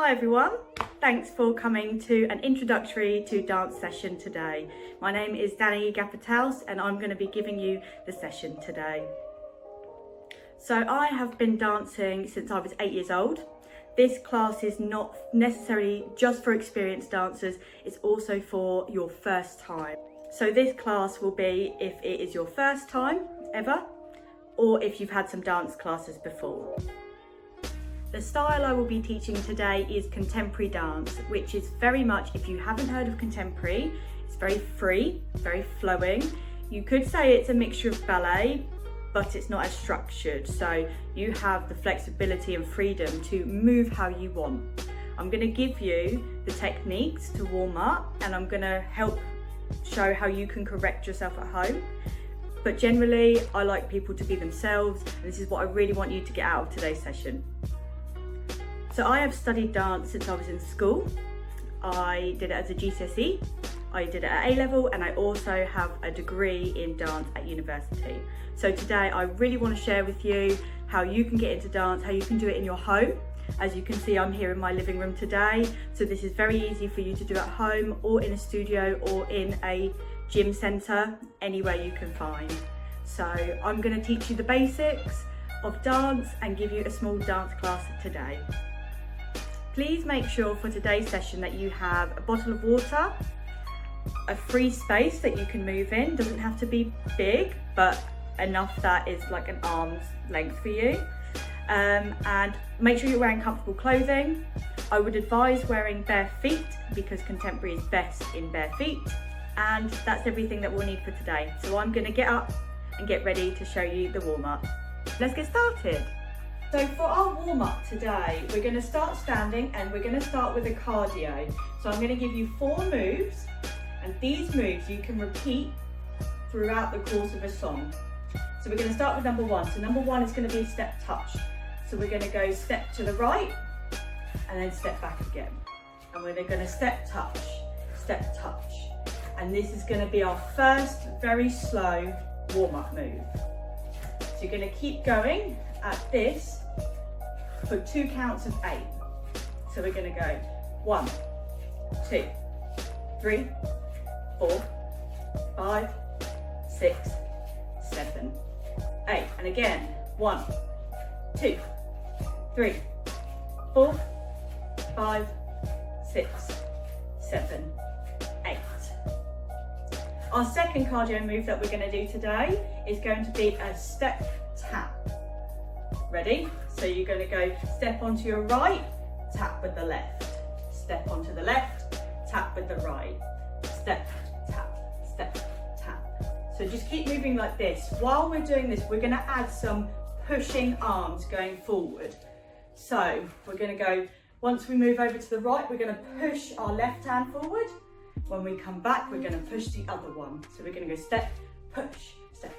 Hi everyone, thanks for coming to an introductory to dance session today. My name is Danny Gapataus and I'm going to be giving you the session today. So I have been dancing since I was 8 years old. This class is not necessarily just for experienced dancers, it's also for your first time. So this class will be if it is your first time ever, or if you've had some dance classes before. The style I will be teaching today is contemporary dance, which is very much, if you haven't heard of contemporary, it's very free, very flowing. You could say it's a mixture of ballet, but it's not as structured. So you have the flexibility and freedom to move how you want. I'm going to give you the techniques to warm up, and I'm going to help show how you can correct yourself at home. But generally, I like people to be themselves, and this is what I really want you to get out of today's session. So I have studied dance since I was in school. I did it as a GCSE, I did it at A-level, and I also have a degree in dance at university. So today I really want to share with you how you can get into dance, how you can do it in your home. As you can see, I'm here in my living room today. So this is very easy for you to do at home or in a studio or in a gym centre, anywhere you can find. So I'm going to teach you the basics of dance and give you a small dance class today. Please make sure for today's session that you have a bottle of water, a free space that you can move in. Doesn't have to be big, but enough that is like an arm's length for you. And make sure you're wearing comfortable clothing. I would advise wearing bare feet because contemporary is best in bare feet. And that's everything that we'll need for today. So I'm going to get up and get ready to show you the warm-up. Let's get started. So for our warm-up today, we're going to start standing and we're going to start with a cardio. So I'm going to give you 4 moves, and these moves you can repeat throughout the course of a song. So we're going to start with number 1. So number 1 is going to be a step touch. So we're going to go step to the right and then step back again. And we're going to step touch. And this is going to be our first very slow warm-up move. So you're going to keep going at this for 2 counts of 8. So we're going to go 1, 2, 3, 4, 5, 6, 7, 8. And again, 1, 2, 3, 4, 5, 6, 7, 8. Our second cardio move that we're going to do today is going to be a step tap. Ready? So you're going to go step onto your right, tap with the left. Step onto the left, tap with the right. Step, tap, step, tap. So just keep moving like this. While we're doing this, we're going to add some pushing arms going forward. So we're going to go, once we move over to the right, we're going to push our left hand forward. When we come back, we're going to push the other one. So we're going to go step, push, step,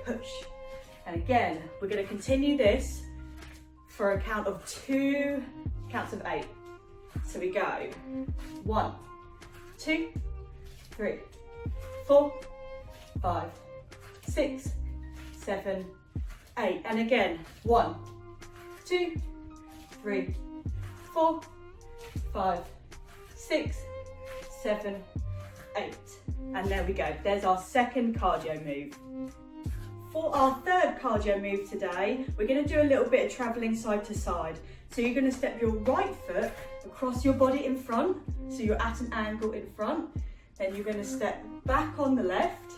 push. And again, we're going to continue this for a count of 2 counts of 8. So we go 1, 2, 3, 4, 5, 6, 7, 8. And again, 1, 2, 3, 4, 5, 6, 7, 8. And there we go. There's our second cardio move. For our third cardio move today, we're going to do a little bit of travelling side to side. So you're going to step your right foot across your body in front, so you're at an angle in front. Then you're going to step back on the left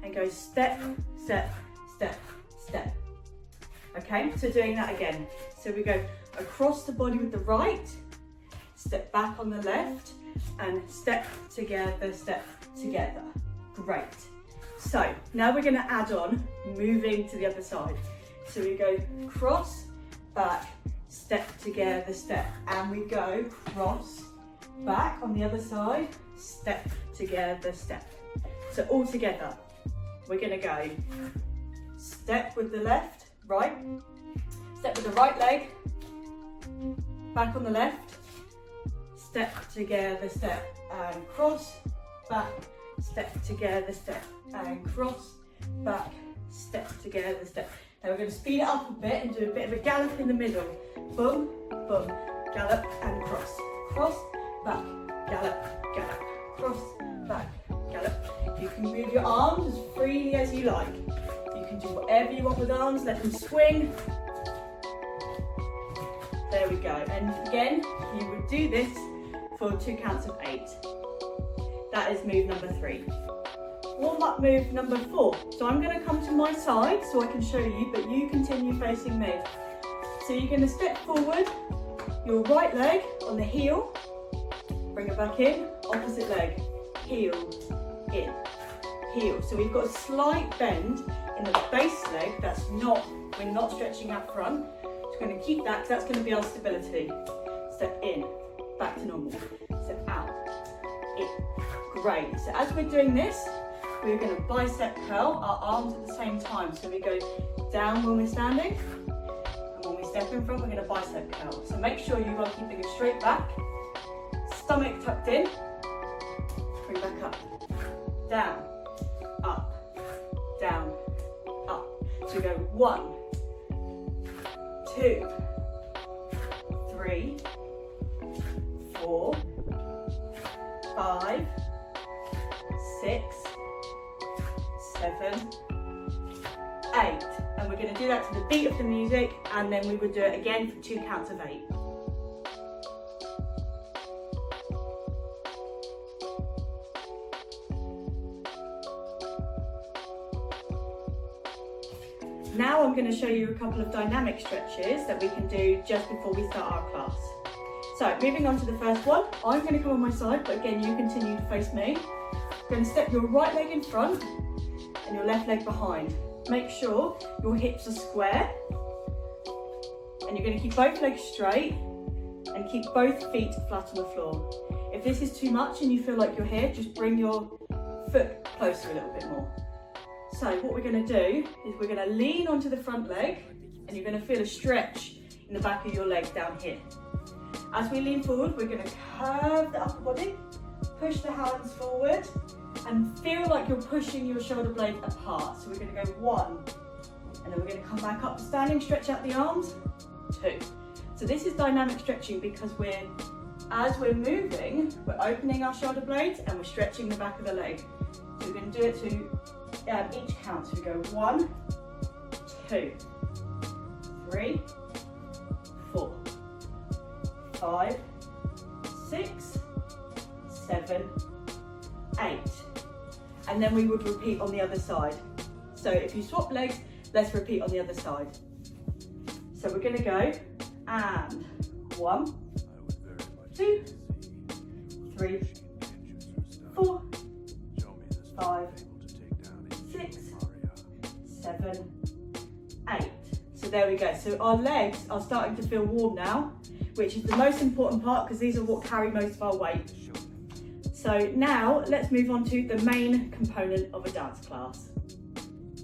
and go step, step, step, step. Okay, so doing that again. So we go across the body with the right, step back on the left, and step together, step together. Great. So now we're going to add on moving to the other side. So we go cross, back, step together, step, and we go cross, back on the other side, step together, step. So all together, we're going to go step with the left, right, step with the right leg, back on the left, step together, step, and cross, back, step together, step, and cross, back, step together, step. Now we're going to speed it up a bit and do a bit of a gallop in the middle. Boom, boom, gallop and cross. Cross, back, gallop, gallop, cross, back, gallop. You can move your arms as freely as you like. You can do whatever you want with arms, let them swing. There we go. And again, you would do this for 2 counts of 8. That is move number 3. Warm-up move number 4. So I'm going to come to my side so I can show you, but you continue facing me. So you're going to step forward, your right leg on the heel, bring it back in, opposite leg, heel, in, heel. So we've got a slight bend in the base leg, we're not stretching out front. So we're going to keep that because that's going to be our stability. Step in, back to normal, step out, in. Great. So as we're doing this, we're going to bicep curl our arms at the same time. So we go down when we're standing, and when we step in front, we're going to bicep curl. So make sure you are keeping a straight back, stomach tucked in, bring back up, down, up, down, up. So we go 1, 2, 3, 4, 5, 6, 7, 8. And we're going to do that to the beat of the music, and then we would do it again for 2 counts of 8. Now I'm going to show you a couple of dynamic stretches that we can do just before we start our class. So moving on to the first one, I'm going to come on my side, but again you continue to face me. You're going to step your right leg in front and your left leg behind. Make sure your hips are square, and you're going to keep both legs straight and keep both feet flat on the floor. If this is too much and you feel like you're here, just bring your foot closer a little bit more. So what we're going to do is we're going to lean onto the front leg, and you're going to feel a stretch in the back of your leg down here. As we lean forward, we're going to curve the upper body, push the hands forward, and feel like you're pushing your shoulder blades apart. So we're going to go 1, and then we're going to come back up standing, stretch out the arms, 2. So this is dynamic stretching because as we're moving, we're opening our shoulder blades and we're stretching the back of the leg. So we're going to do it to each count. So we go 1, 2, 3, 4, 5, 6, 7, 8. And then we would repeat on the other side. So if you swap legs, let's repeat on the other side. So we're going to go, and 1, 2, 3, 4, 5, 6, 7, 8. So there we go. So our legs are starting to feel warm now, which is the most important part because these are what carry most of our weight. So now let's move on to the main component of a dance class.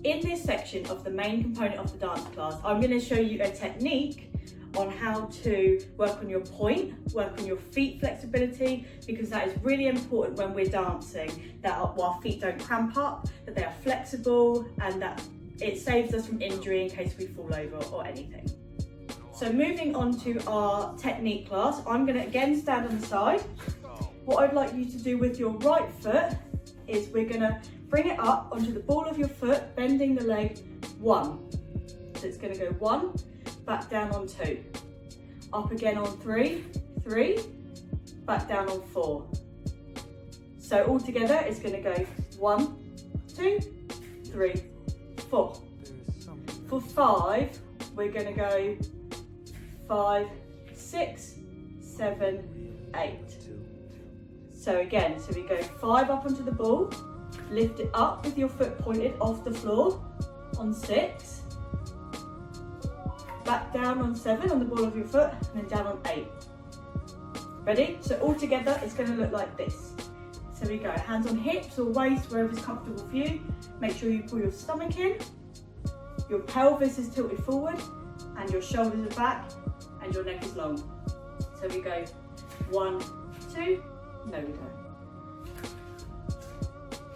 In this section of the main component of the dance class, I'm going to show you a technique on how to work on your point, work on your feet flexibility, because that is really important when we're dancing, that our feet don't cramp up, that they are flexible, and that it saves us from injury in case we fall over or anything. So moving on to our technique class, I'm going to again stand on the side. What I'd like you to do with your right foot is we're going to bring it up onto the ball of your foot, bending the leg 1. So it's going to go 1, back down on 2, up again on 3, 3, back down on 4. So all together it's going to go 1, 2, 3, 4. For 5, we're going to go 5, 6, 7, 8. So again, so we go 5 up onto the ball, lift it up with your foot pointed off the floor on 6, back down on 7 on the ball of your foot, and then down on 8. Ready? So all together it's going to look like this. So we go hands on hips or waist, wherever's comfortable for you. Make sure you pull your stomach in, your pelvis is tilted forward, and your shoulders are back, and your neck is long. So we go 1, 2, no we don't.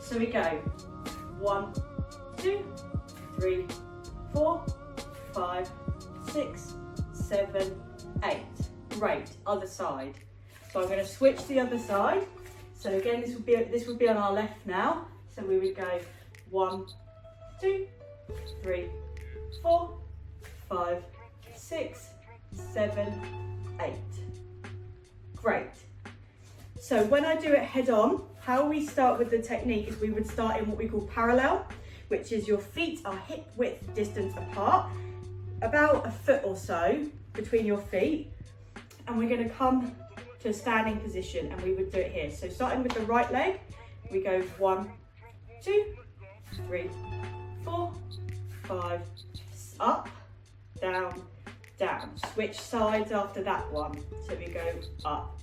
So we go 1, 2, 3, 4, 5, 6, 7, 8. Great, other side. So I'm going to switch the other side. So again, this would be on our left now. So we would go 1, 2, 3, 4, 5, 6, 7, 8. Great. So when I do it head on, how we start with the technique is we would start in what we call parallel, which is your feet are hip width distance apart, about a foot or so between your feet. And we're going to come to a standing position, and we would do it here. So starting with the right leg, we go 1, 2, 3, 4, 5, up, down, down. Switch sides after that one. So we go up,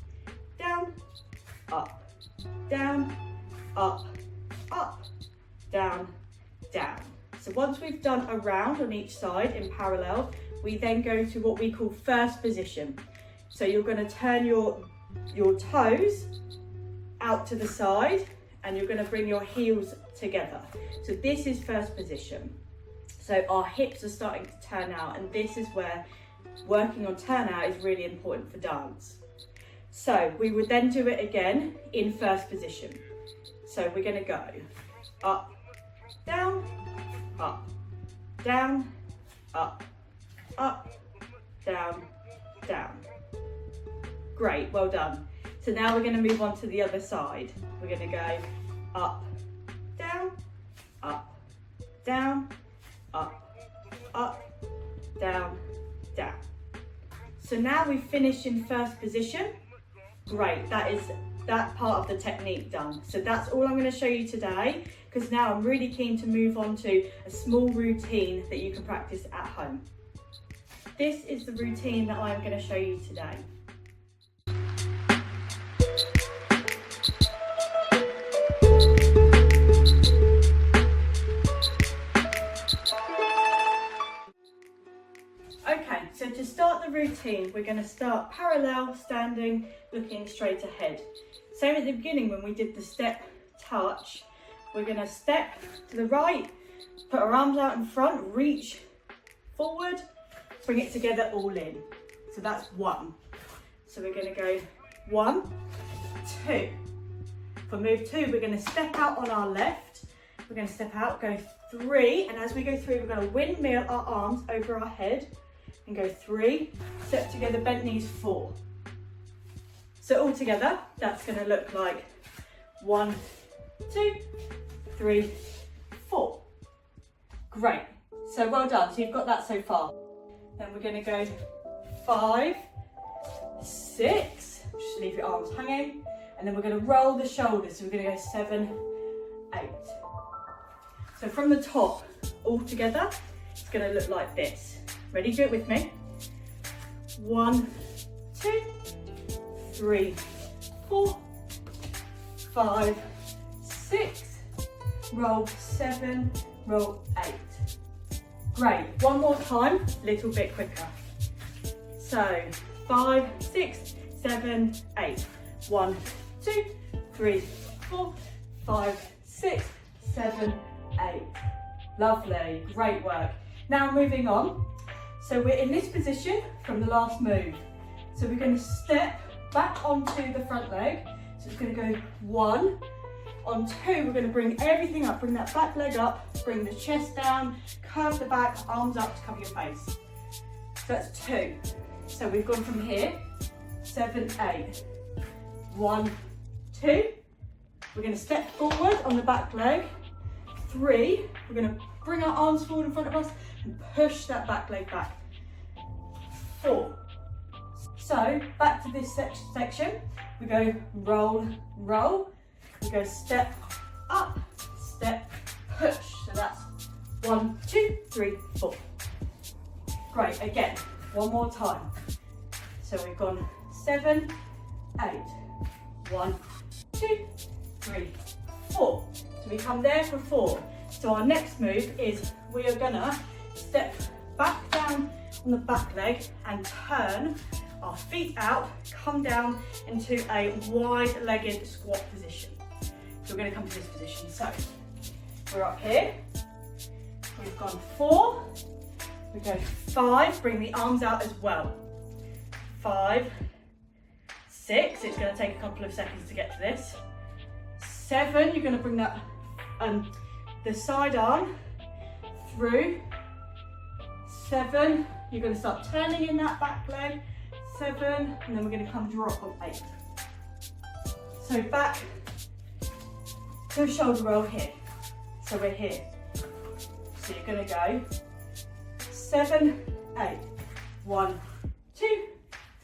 down, up, down, up, up, down, down. So once we've done a round on each side in parallel, we then go to what we call first position. So you're going to turn your toes out to the side, and you're going to bring your heels together. So this is first position. So our hips are starting to turn out, and this is where working on turnout is really important for dance. So we would then do it again in first position. So we're going to go up, down, up, down, up, up, down, down. Great, well done. So now we're going to move on to the other side. We're going to go up, down, up, down, up, up, down, down. So now we've finished in first position. Great, that part of the technique done. So that's all I'm going to show you today, because now I'm really keen to move on to a small routine that you can practice at home. This is the routine that I'm going to show you today. Okay, so to start the routine, we're going to start parallel, standing, looking straight ahead. Same at the beginning when we did the step touch. We're going to step to the right, put our arms out in front, reach forward, bring it together all in. So that's 1. So we're going to go 1, 2. For move 2, we're going to step out on our left. We're going to step out, go 3, and as we go 3, we're going to windmill our arms over our head and go 3, step together, bent knees, 4. So all together, that's going to look like 1, 2, 3, 4. Great. So well done. So you've got that so far. Then we're going to go 5, 6. Just leave your arms hanging. And then we're going to roll the shoulders. So we're going to go 7, 8. So from the top, all together, it's going to look like this. Ready? Do it with me. 1, 2, 3, 4, 5, 6. Roll 7, roll 8. Great. One more time, a little bit quicker. So 5, 6, 7, 8. 1, 2, 3, 4, 5, 6, 7, 8. Lovely. Great work. Now moving on. So we're in this position from the last move. So we're going to step back onto the front leg. So it's going to go 1. On 2, we're going to bring everything up. Bring that back leg up, bring the chest down, curve the back, arms up to cover your face. So that's 2. So we've gone from here, 7, 8. 1, 2. We're going to step forward on the back leg. 3. We're going to bring our arms forward in front of us and push that back leg back. 4. So back to this section. We go roll, roll. We go step up, step, push. So that's 1, 2, 3, 4. Great, again, one more time. So we've gone 7, 8. 1, 2, 3, 4. So we come there for 4. So our next move is we are gonna step back down on the back leg and turn our feet out, come down into a wide-legged squat position. So we're going to come to this position. So we're up here. We've gone 4. We go 5. Bring the arms out as well. 5, 6, it's going to take a couple of seconds to get to this. 7, you're going to bring that the side arm through. 7, you're going to start turning in that back leg. 7, and then we're going to come drop on 8. So back to a shoulder roll here. So we're here. So you're going to go 7, 8. 1, 2,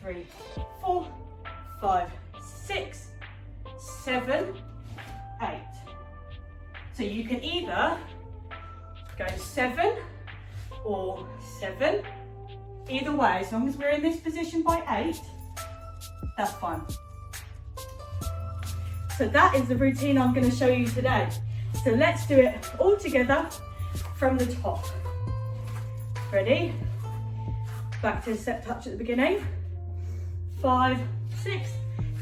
3, 4, 5, 6, 7, 8. So you can either go 7 or 7. Either way, as long as we're in this position by 8, that's fine. So that is the routine I'm going to show you today. So let's do it all together from the top. Ready? Back to the set touch at the beginning. 5, 6,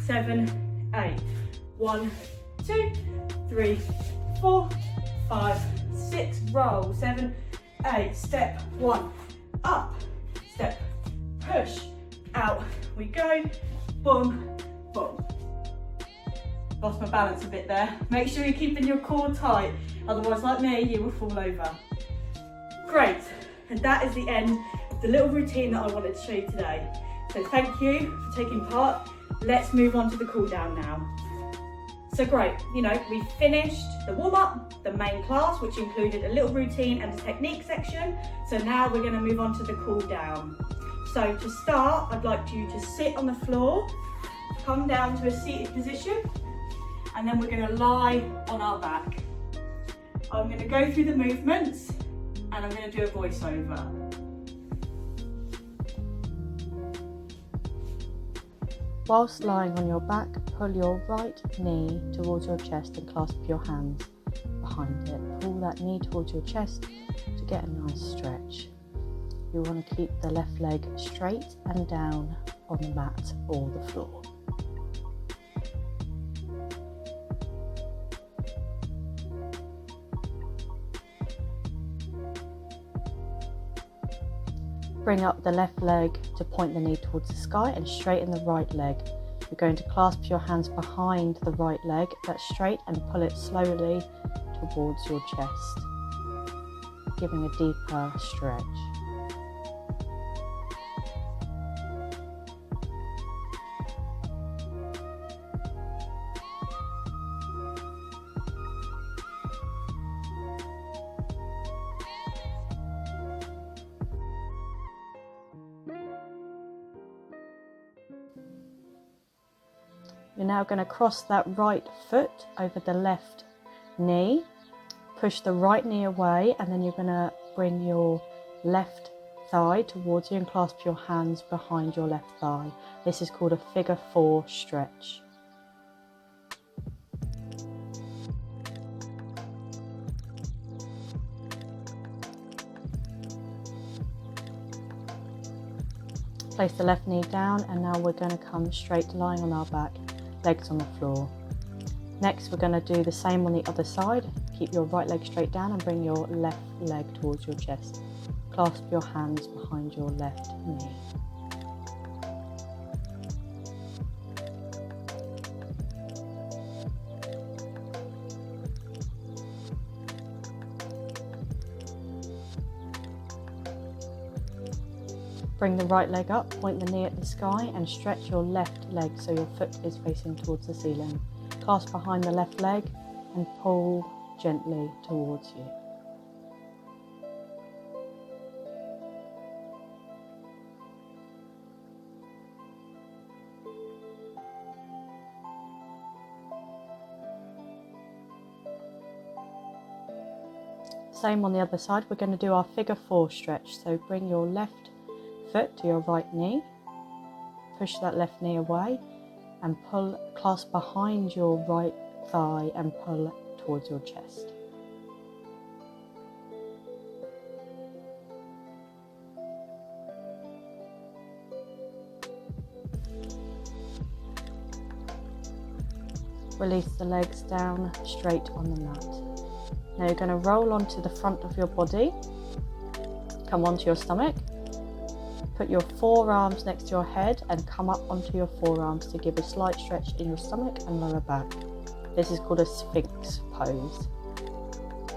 7, 8. 1, 2, 3, 4, 5, 6. Roll. 7, 8. Step 1. Up. Step. Push. Out we go. Boom. Boom. Lost my balance a bit there. Make sure you're keeping your core tight. Otherwise, like me, you will fall over. Great. And that is the end of the little routine that I wanted to show you today. So thank you for taking part. Let's move on to the cool down now. So great, you know, we finished the warm up, the main class, which included a little routine and a technique section. So now we're going to move on to the cool down. So to start, I'd like you to sit on the floor, come down to a seated position, and then we're going to lie on our back. I'm going to go through the movements and I'm going to do a voiceover. Whilst lying on your back, pull your right knee towards your chest and clasp your hands behind it. Pull that knee towards your chest to get a nice stretch. You want to keep the left leg straight and down on the mat or the floor. Bring up the left leg to point the knee towards the sky and straighten the right leg. You're going to clasp your hands behind the right leg, that's straight, and pull it slowly towards your chest, giving a deeper stretch. You're now going to cross that right foot over the left knee, push the right knee away, and then you're going to bring your left thigh towards you and clasp your hands behind your left thigh. This is called a figure 4 stretch. Place the left knee down, and now we're going to come straight, lying on our back, legs on the floor. Next, we're going to do the same on the other side. Keep your right leg straight down and bring your left leg towards your chest. Clasp your hands behind your left knee. Bring the right leg up, point the knee at the sky, and stretch your left leg so your foot is facing towards the ceiling. Clasp behind the left leg and pull gently towards you. Same on the other side. We're going to do our figure 4 stretch. So bring your left foot to your right knee, push that left knee away and pull, clasp behind your right thigh and pull towards your chest. Release the legs down straight on the mat. Now you're going to roll onto the front of your body, come onto your stomach, Put your forearms next to your head and come up onto your forearms to give a slight stretch in your stomach and lower back. This is called a Sphinx pose.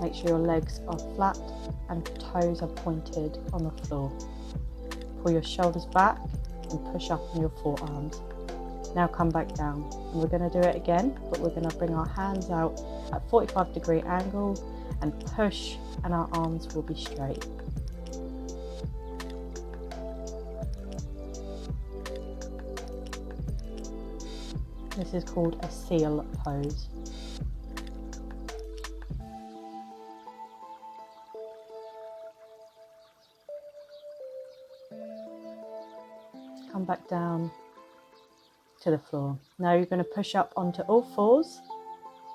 Make sure your legs are flat and toes are pointed on the floor. Pull your shoulders back and push up on your forearms. Now come back down. And we're going to do it again, but we're going to bring our hands out at 45-degree angle and push, and our arms will be straight. This is called a seal pose. Come back down to the floor. Now you're going to push up onto all fours,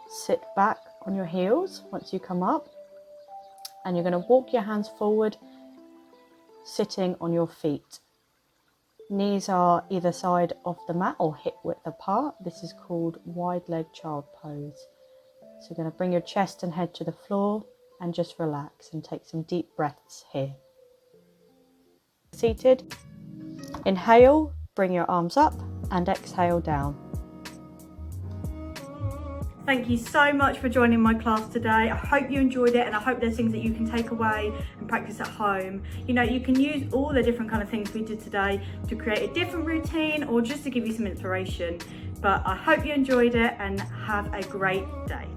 sit back on your heels once you come up, and you're going to walk your hands forward, sitting on your feet. Knees are either side of the mat or hip width apart. This is called wide leg child pose. So you're going to bring your chest and head to the floor and just relax and take some deep breaths here. Seated, inhale, bring your arms up, and exhale down. Thank you so much for joining my class today. I hope you enjoyed it, and I hope there's things that you can take away and practice at home. You know, you can use all the different kind of things we did today to create a different routine or just to give you some inspiration. But I hope you enjoyed it and have a great day.